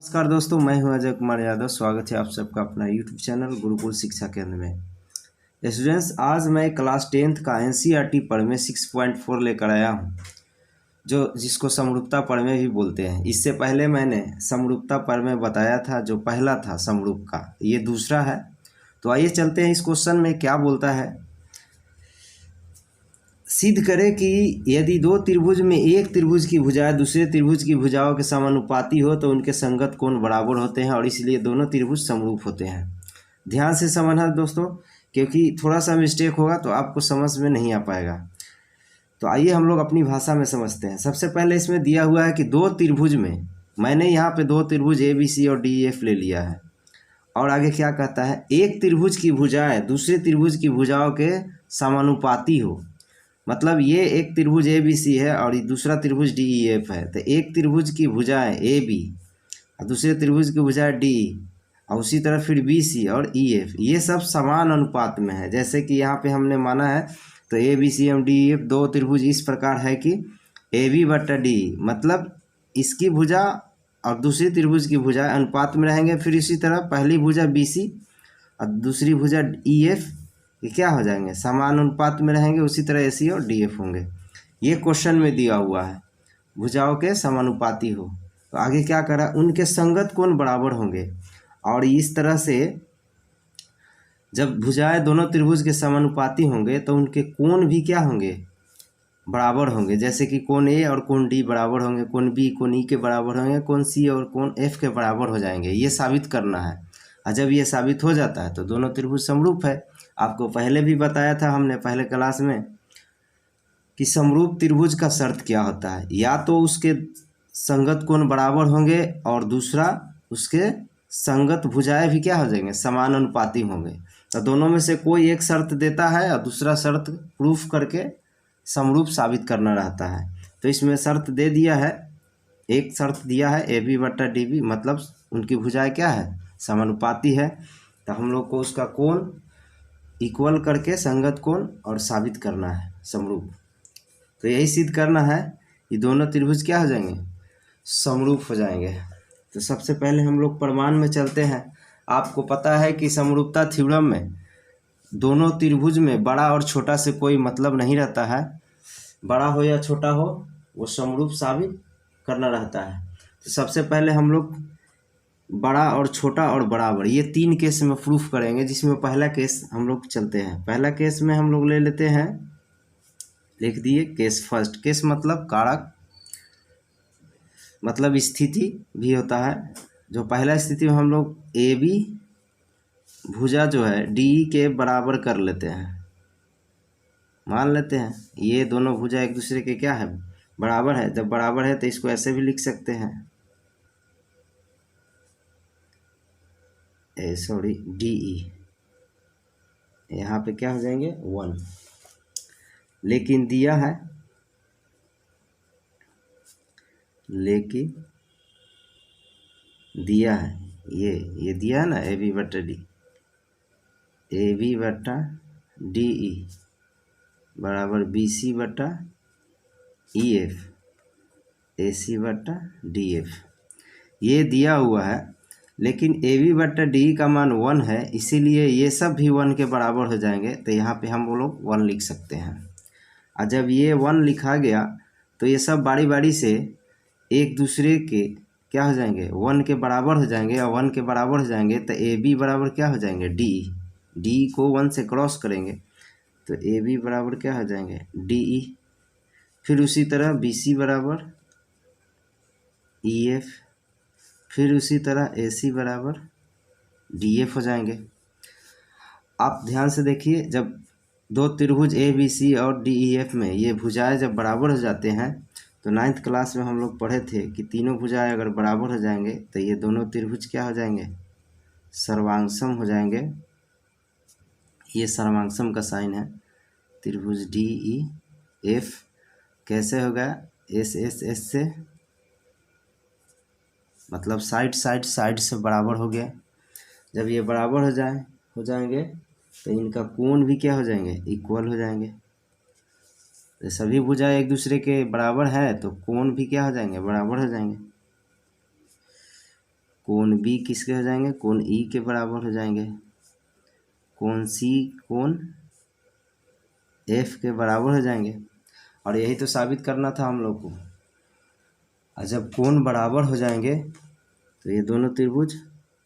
नमस्कार दोस्तों, मैं हूं अजय कुमार यादव। स्वागत है आप सबका अपना यूट्यूब चैनल गुरुकुल शिक्षा केंद्र में। स्टूडेंट्स, आज मैं क्लास 10th का एनसीईआरटी पढ़ में 6.4 लेकर आया हूं, जो जिसको समरूपता पढ़ में भी बोलते हैं। इससे पहले मैंने समरूपता पढ़ में बताया था, जो पहला था समरूप का, ये दूसरा है। तो आइए चलते हैं इस क्वेश्चन में क्या बोलता है। सिद्ध करें कि यदि दो त्रिभुज में एक त्रिभुज की भुजाएं दूसरे त्रिभुज की भुजाओं के समानुपाती हो तो उनके संगत कोण बराबर होते हैं और इसलिए दोनों त्रिभुज समरूप होते हैं। ध्यान से समझना दोस्तों, क्योंकि थोड़ा सा मिस्टेक होगा तो आपको समझ में नहीं आ पाएगा। तो आइए हम लोग अपनी भाषा में समझते हैं। सबसे पहले इसमें दिया हुआ है कि दो त्रिभुज में, मैंने यहाँ पे दो त्रिभुज ए बी सी और डी एफ ले लिया है। और आगे क्या कहता है, एक त्रिभुज की भुजाएं दूसरे त्रिभुज की भुजाओं के समानुपाती हो। मतलब ये एक त्रिभुज ए बी सी है और दूसरा त्रिभुज डी ई एफ है। तो एक त्रिभुज की भुजाएं ए बी और दूसरे त्रिभुज की भुजाएं डी, और उसी तरह फिर बी सी और ई एफ, ये सब समान अनुपात में है। जैसे कि यहाँ पे हमने माना है, तो A B C M D E F दो त्रिभुज इस प्रकार है कि ए बी बटा डी, मतलब इसकी भुजा और दूसरी त्रिभुज की भुजा अनुपात में रहेंगे। फिर इसी तरह पहली भुजा बी सी और दूसरी भुजा ई एफ, ये क्या हो जाएंगे, समान अनुपात में रहेंगे। उसी तरह ए सी और डी एफ होंगे। ये क्वेश्चन में दिया हुआ है, भुजाओं के समानुपाती हो। तो आगे क्या करा, उनके संगत कोण बराबर होंगे। और इस तरह से जब भुजाएं दोनों त्रिभुज के समानुपाती होंगे तो उनके कोण भी क्या होंगे, बराबर होंगे। जैसे कि कोण ए और कोण डी बराबर होंगे, कोण बी कोण ई के बराबर होंगे, कोण सी और कोण एफ के बराबर हो जाएंगे। ये साबित करना है। और जब ये साबित हो जाता है तो दोनों त्रिभुज समरूप है। आपको पहले भी बताया था हमने पहले क्लास में कि समरूप त्रिभुज का शर्त क्या होता है, या तो उसके संगत कोण बराबर होंगे और दूसरा उसके संगत भुजाएं भी क्या हो जाएंगे, समान अनुपाती होंगे। तो दोनों में से कोई एक शर्त देता है और दूसरा शर्त प्रूफ करके समरूप साबित करना रहता है। तो इसमें शर्त दे दिया है, एक शर्त दिया है ए बी बटा डी बी, मतलब उनकी भुजाएं क्या है, समानुपाती है। तो हम लोग को उसका कोण इक्वल करके संगत कोण और साबित करना है समरूप। तो यही सिद्ध करना है कि दोनों त्रिभुज क्या हो जाएंगे, समरूप हो जाएंगे। तो सबसे पहले हम लोग प्रमाण में चलते हैं। आपको पता है कि समरूपता थ्योरम में दोनों त्रिभुज में बड़ा और छोटा से कोई मतलब नहीं रहता है। बड़ा हो या छोटा हो, वो समरूप साबित करना रहता है। तो सबसे पहले हम लोग बड़ा और छोटा और बराबर, ये तीन केस में प्रूफ करेंगे। जिसमें पहला केस हम लोग चलते हैं। पहला केस में हम लोग ले लेते हैं, लिख दिए केस फर्स्ट। केस मतलब कारक, मतलब स्थिति भी होता है। जो पहला स्थिति में हम लोग ए बी भुजा जो है डी के बराबर कर लेते हैं। मान लेते हैं ये दोनों भुजा एक दूसरे के क्या है, बराबर है। जब बराबर है तो इसको ऐसे भी लिख सकते हैं, डी ई, यहाँ पे क्या हो जाएंगे 1। लेकिन दिया है, लेकिन दिया है, ये दिया है ना, ए बी बटा डी, ए बी बटा डी ई बराबर बी सी बटा ई एफ, ए सी बटा डी एफ, ये दिया हुआ है। लेकिन ए बी बटा डी का मान 1 है, इसीलिए ये सब भी 1 के बराबर हो जाएंगे। तो यहाँ पे हम लोग 1 लिख सकते हैं। और जब ये 1 लिखा गया तो ये सब बारी बारी से एक दूसरे के क्या हो जाएंगे, 1 के बराबर हो जाएंगे। और 1 के बराबर हो जाएंगे तो ए बी बराबर क्या हो जाएंगे, डी। डी को 1 से क्रॉस करेंगे तो ए बी बराबर क्या हो जाएंगे, डी ई। फिर उसी तरह बी सी बराबर ई एफ, फिर उसी तरह ए सी बराबर डी एफ हो जाएंगे। आप ध्यान से देखिए, जब दो त्रिभुज ए बी सी और डी ई एफ में ये भुजाएं जब बराबर हो जाते हैं, तो 9th क्लास में हम लोग पढ़े थे कि तीनों भुजाएं अगर बराबर हो जाएंगे तो ये दोनों त्रिभुज क्या हो जाएंगे, सर्वांगसम हो जाएंगे। ये सर्वांगसम का साइन है। त्रिभुज डी ई एफ कैसे होगा, एस एस एस से, मतलब साइड से बराबर हो गया। जब ये बराबर हो जाएंगे तो इनका कोण भी क्या हो जाएंगे, इक्वल हो जाएंगे। तो सभी भुजाएं एक दूसरे के बराबर है तो कोण भी क्या हो जाएंगे, बराबर हो जाएंगे। कोण बी किसके हो जाएंगे, कोण ई के बराबर हो जाएंगे, कोण सी कोण एफ के बराबर हो जाएंगे। और यही तो साबित करना था हम लोग को। और जब कोण बराबर हो जाएंगे तो ये दोनों त्रिभुज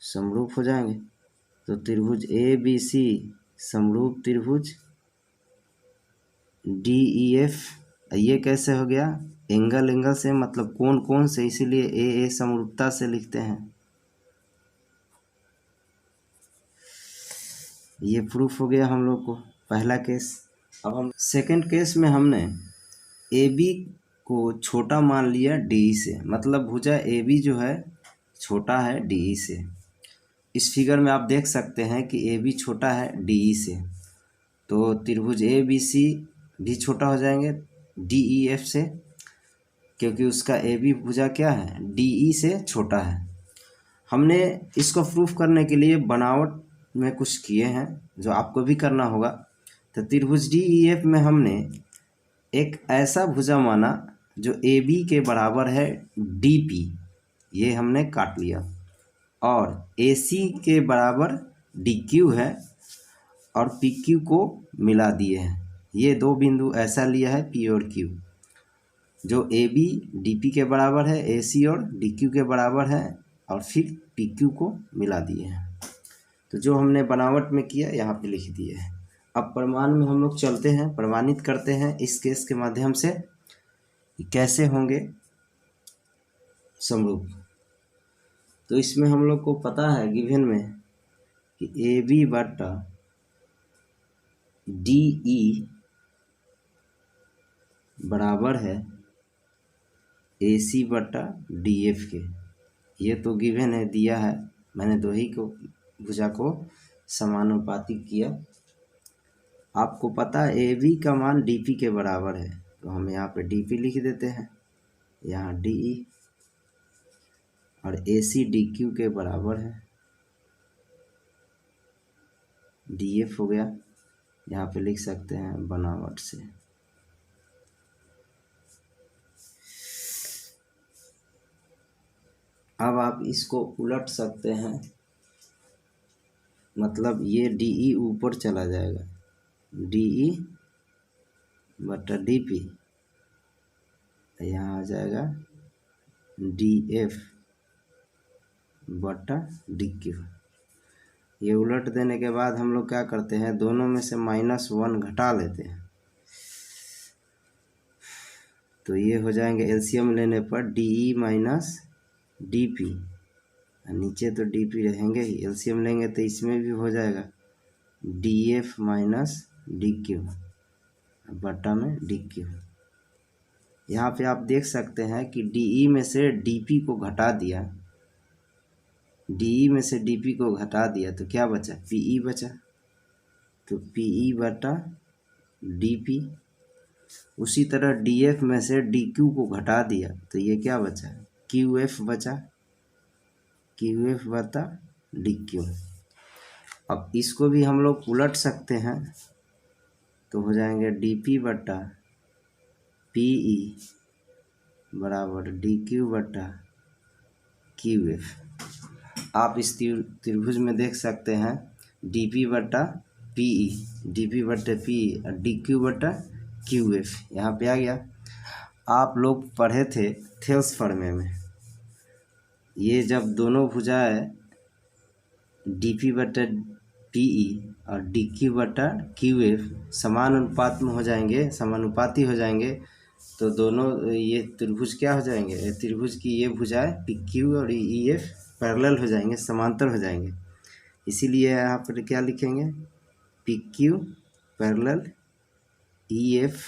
समरूप हो जाएंगे। तो त्रिभुज ए बी सी समरूप त्रिभुज डी ई एफ, ये कैसे हो गया, एंगल एंगल से, मतलब कोण कोण से, इसीलिए ए समरूपता से लिखते हैं। ये प्रूफ हो गया हम लोग को पहला केस। अब हम सेकंड केस में हमने ए बी को छोटा मान लिया डी से, मतलब भुजा ए बी जो है छोटा है डी से। इस फिगर में आप देख सकते हैं कि ए बी छोटा है डी से, तो त्रिभुज ए बी सी भी छोटा हो जाएंगे डी ई एफ से, क्योंकि उसका ए बी भुजा क्या है, डी ई से छोटा है। हमने इसको प्रूफ करने के लिए बनावट में कुछ किए हैं जो आपको भी करना होगा। तो त्रिभुज डी ई एफ में हमने एक ऐसा भुजा माना जो ए बी के बराबर है डी पी, ये हमने काट लिया, और ए सी के बराबर डी क्यू है और पी क्यू को मिला दिए हैं। ये दो बिंदु ऐसा लिया है पी और क्यू, जो ए बी डी पी के बराबर है, ए सी और डी क्यू के बराबर है, और फिर पी क्यू को मिला दिए हैं। तो जो हमने बनावट में किया यहाँ पे लिख दिए हैं। अब प्रमाण में हम लोग चलते हैं, प्रमाणित करते हैं इस केस के माध्यम से कैसे होंगे समरूप। तो इसमें हम लोग को पता है गिवन में कि ए बी बटा डी ई बराबर है ए सी बटा डी एफ के। ये तो गिवन है, दिया है, मैंने दो ही को भुजा को समानुपातिक किया। आपको पता है ए बी का मान डी पी के बराबर है, तो हम यहाँ पे डी पी लिख देते हैं, यहाँ डी ई, और ए सी डी क्यू के बराबर है, डी एफ हो गया, यहाँ पे लिख सकते हैं बनावट से। अब आप इसको उलट सकते हैं, मतलब ये डी ई ऊपर चला जाएगा, डी ई बटा डी पी, यहाँ आ जाएगा डी एफ बटा डी क्यू। ये उलट देने के बाद हम लोग क्या करते हैं, दोनों में से -1 घटा लेते हैं, तो ये हो जाएंगे एलसीएम लेने पर D E minus D P, नीचे तो डी पी रहेंगे ही, एलसीएम लेंगे तो इसमें भी हो जाएगा D F minus D Q बटा में डी क्यू। यहाँ पे आप देख सकते हैं कि डी ई में से डी पी को घटा दिया, डी ई में से डी पी को घटा दिया तो क्या बचा, पी ई बचा, तो पी ई बटा डी पी। उसी तरह डी एफ में से डी क्यू को घटा दिया तो ये क्या बचा, क्यू एफ बचा, क्यू एफ बटा डी क्यू। अब इसको भी हम लोग उलट सकते हैं, तो हो जाएंगे डी पी बटा पी ई बराबर डी क्यू बटा क्यू एफ। आप इस त्रिभुज में देख सकते हैं डी पी बटा पी ई, डी पी बटा पी ई और डी क्यू बटा क्यू एफ यहाँ पे आ गया। आप लोग पढ़े थे थेल्स फॉर्मे में, ये जब दोनों भुजाएं डी पी बटा पी ई और डी क्यू बटा क्यू एफ समान अनुपात में हो जाएंगे, समानुपाती हो जाएंगे, तो दोनों ये त्रिभुज क्या हो जाएंगे, त्रिभुज की ये भुजाएं पी क्यू और ई एफ पैरेलल हो जाएंगे, समांतर हो जाएंगे। इसीलिए यहाँ पर क्या लिखेंगे, P Q parallel E F,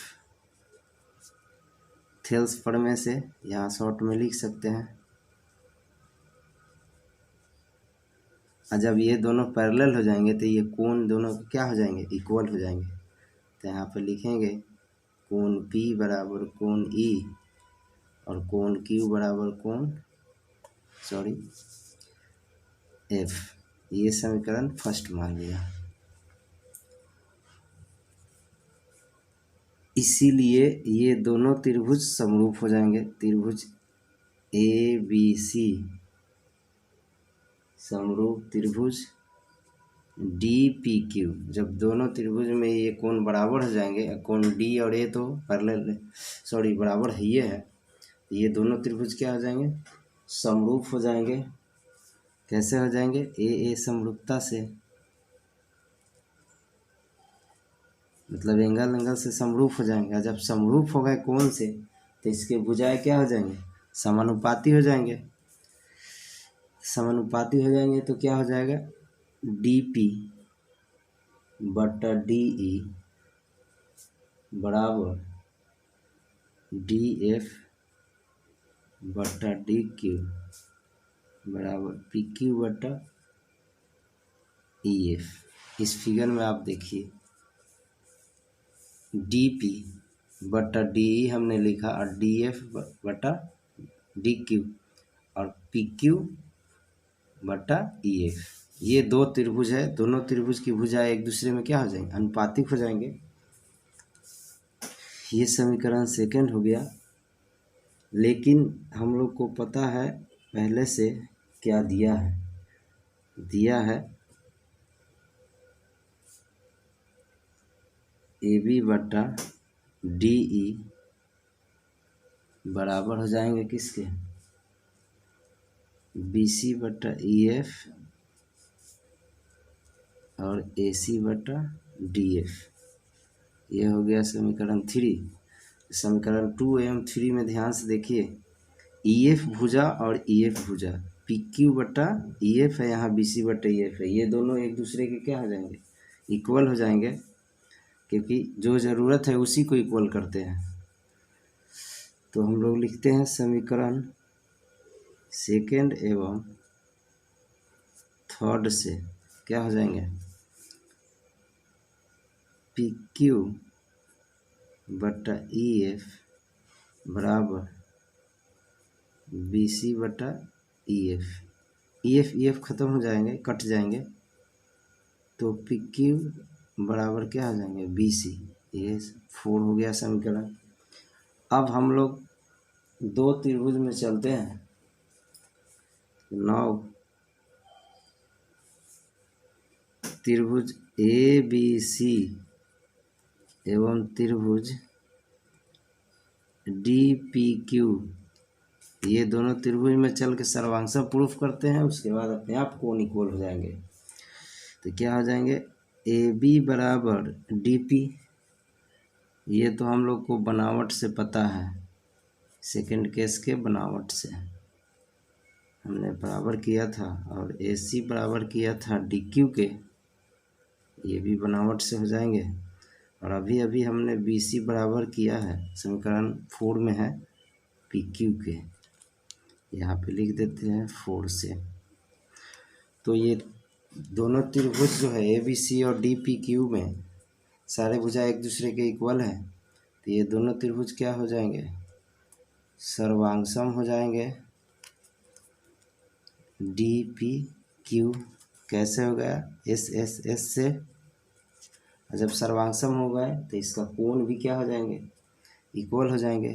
Thales फॉर्मे से यहाँ शॉर्ट में लिख सकते हैं। और जब ये दोनों पैरेलल हो जाएंगे तो ये कोण दोनों क्या हो जाएंगे, इक्वल हो जाएंगे। तो यहाँ पे लिखेंगे कोण P बराबर कोण E और कोण Q बराबर कोण F। ये समीकरण फर्स्ट मान लिया। इसीलिए ये दोनों त्रिभुज समरूप हो जाएंगे। त्रिभुज ए बी सी समरूप त्रिभुज DPQ, जब दोनों त्रिभुज में ये कोण बराबर हो जाएंगे, कोण D और A तो पैरेलल बराबर है, ये दोनों त्रिभुज क्या हो जाएंगे, समरूप हो जाएंगे। कैसे हो जाएंगे, ए समरूपता से, मतलब एंगल से समरूप हो जाएंगे। और जब समरूप हो गए कोण से तो इसके भुजाएं क्या हो जाएंगे, समानुपाती हो जाएंगे। समानुपाती हो जाएंगे तो क्या हो जाएगा, DP बटा DE बराबर DF बटा DQ बराबर PQ बटा EF। इस फिगर में आप देखिए DP बटा DE हमने लिखा और DF बटा DQ और PQ बटा EF। ये दो त्रिभुज है, दोनों त्रिभुज की भुजाएं एक दूसरे में क्या हो जाएंगे, अनुपातिक हो जाएंगे। ये समीकरण सेकंड हो गया। लेकिन हम लोग को पता है पहले से क्या दिया है AB बटा DE बराबर हो जाएंगे किसके, BC बटा EF और AC बटा DF। ये हो गया समीकरण 3। समीकरण 2 एवं 3 में ध्यान से देखिए, EF भुजा और EF भुजा PQ बटा EF है, यहाँ BC बटा EF है, ये दोनों एक दूसरे के क्या हो जाएंगे, इक्वल हो जाएंगे, क्योंकि जो ज़रूरत है उसी को इक्वल करते हैं। तो हम लोग लिखते हैं समीकरण सेकंड एवं थर्ड से क्या हो जाएंगे, PQ बटा EF बराबर BC बटा EF ख़त्म हो जाएंगे, कट जाएंगे, तो PQ बराबर क्या हो जाएंगे, BC। ये 4 हो गया समीकरण। अब हम लोग दो त्रिभुज में चलते हैं। नाउ त्रिभुज ABC एवं त्रिभुज DPQ, ये दोनों त्रिभुज में चल के सर्वांश प्रूफ करते हैं, उसके बाद अपने आप कोण इक्वल हो जाएंगे। तो क्या हो जाएंगे, AB बराबर DP, ये तो हम लोग को बनावट से पता है, सेकंड केस के बनावट से हमने बराबर किया था, और AC बराबर किया था DQ के, ये भी बनावट से हो जाएंगे। और अभी हमने BC बराबर किया है, समीकरण 4 में है, PQ के, यहाँ पे लिख देते हैं 4 से। तो ये दोनों त्रिभुज जो है ABC और DPQ में सारे भुजा एक दूसरे के इक्वल है, तो ये दोनों त्रिभुज क्या हो जाएंगे, सर्वांगसम हो जाएंगे। DPQ कैसे हो गया, S से, जब सर्वांगसम हो गए तो इसका कोण भी क्या हो जाएंगे, इक्वल हो जाएंगे।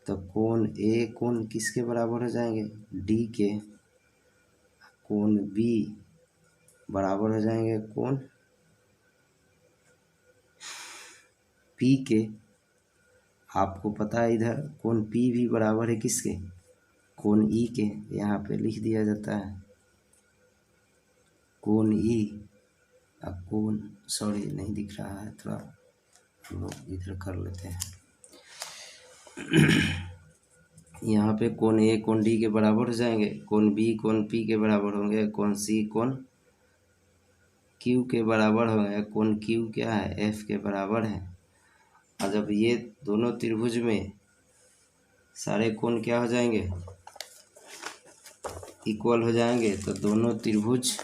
तो कोण A कोण किसके बराबर हो जाएंगे, D के, कोण B बराबर हो जाएंगे कोण P के। आपको पता है इधर कोण P भी बराबर है किसके, कोण E के, यहाँ पे लिख दिया जाता है कोण E, कोण नहीं दिख रहा है, थोड़ा हम लोग इधर कर लेते हैं। यहाँ पे कोण A कोण D के बराबर हो जाएंगे, कोण B कोण P के बराबर होंगे, कोण C कोण Q के बराबर होंगे, कोण Q क्या है, F के बराबर है। और जब ये दोनों त्रिभुज में सारे कोण क्या हो जाएंगे, इक्वल हो जाएंगे, तो दोनों त्रिभुज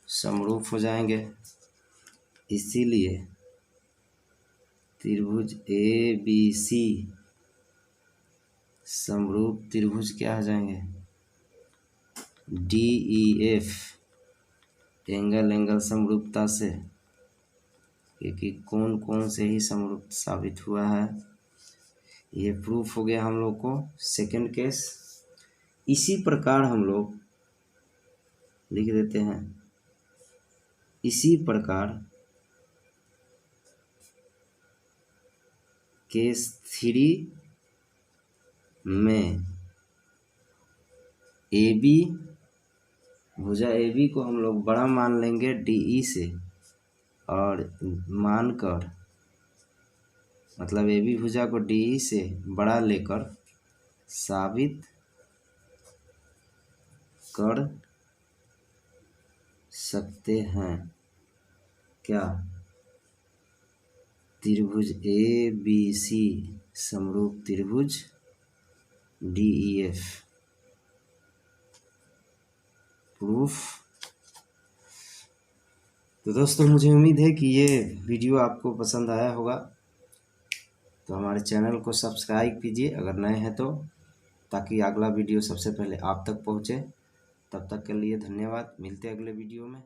समरूप हो जाएंगे। इसीलिए त्रिभुज ABC समरूप त्रिभुज क्या हो जाएंगे, DEF, एंगल समरूपता से, क्योंकि कोण से ही समरूप साबित हुआ है। ये प्रूफ हो गया हम लोग को सेकंड केस। इसी प्रकार हम लोग लिख देते हैं। इसी प्रकार केस 3 में ए बी, भुजा ए बी को हम लोग बड़ा मान लेंगे DE से, और मानकर मतलब ए बी भुजा को DE से बड़ा लेकर साबित कर सकते हैं क्या? त्रिभुज ABC समरूप त्रिभुज DEF। प्रूफ। तो दोस्तों मुझे उम्मीद है कि ये वीडियो आपको पसंद आया होगा, तो हमारे चैनल को सब्सक्राइब कीजिए अगर नए हैं तो, ताकि अगला वीडियो सबसे पहले आप तक पहुँचे। तब तक के लिए धन्यवाद, मिलते हैं अगले वीडियो में।